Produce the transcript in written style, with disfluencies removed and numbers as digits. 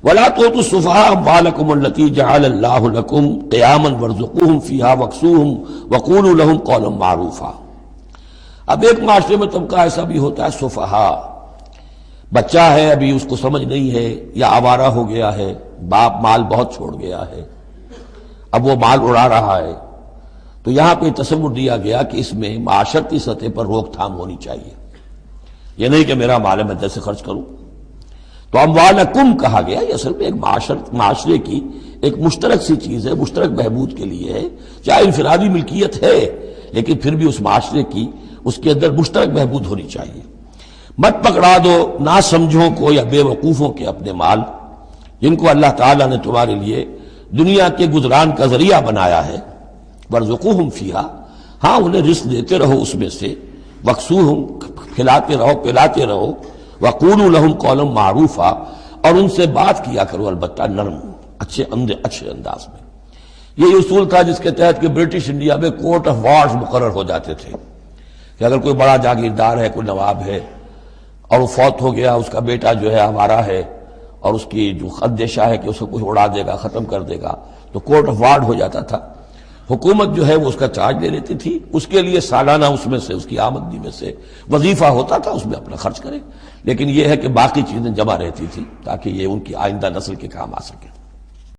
ولا تؤتوا السفهاء أموالكم التي جعل الله لكم قياما وارزقوهم فيها واكسوهم وقولوا لهم قولا معروفا۔ اب ایک معاشرے میں طبقہ ایسا بھی ہوتا ہے سفہاء، بچہ ہے ابھی اس کو سمجھ نہیں ہے یا آوارہ ہو گیا ہے، باپ مال بہت چھوڑ گیا ہے، اب وہ مال اڑا رہا ہے، تو یہاں پہ تصور دیا گیا کہ اس میں معاشرتی سطح پر روک تھام ہونی چاہیے، یہ نہیں کہ میرا مال ہے میں جیسے خرچ کروں۔ تو اموالکم کہا گیا، یہ اصل میں ایک معاشرے کی ایک مشترک سی چیز ہے، مشترک بہبود کے لیے ہے، چاہے انفرادی ملکیت ہے لیکن پھر بھی اس معاشرے کی اس کے اندر مشترک بہبود ہونی چاہیے۔ مت پکڑا دو نا سمجھوں کو یا بے وقوفوں کے اپنے مال، جن کو اللہ تعالیٰ نے تمہارے لیے دنیا کے گزران کا ذریعہ بنایا ہے۔ وارزقوہم فیہا، ہاں انہیں رزق دیتے رہو اس میں سے، وکسوہم، کھلاتے رہو پلاتے رہو، وقولوا لہم قولا معروفا، اور ان سے بات کیا کرو البتہ نرم، اچھے انداز میں۔ یہ اصول تھا جس کے تحت کہ برٹش انڈیا میں کورٹ آف وارز مقرر ہو جاتے تھے کہ اگر کوئی بڑا جاگیردار ہے، کوئی نواب ہے اور وہ فوت ہو گیا، اس کا بیٹا جو ہے آوارہ ہے اور اس کی جو خدشہ ہے کہ اسے کچھ اڑا دے گا، ختم کر دے گا، تو کورٹ آف وارڈ ہو جاتا تھا، حکومت جو ہے وہ اس کا چارج لے لیتی تھی، اس کے لیے سالانہ اس میں سے اس کی آمدنی میں سے وظیفہ ہوتا تھا، اس میں اپنا خرچ کرے، لیکن یہ ہے کہ باقی چیزیں جمع رہتی تھی تاکہ یہ ان کی آئندہ نسل کے کام آ سکے۔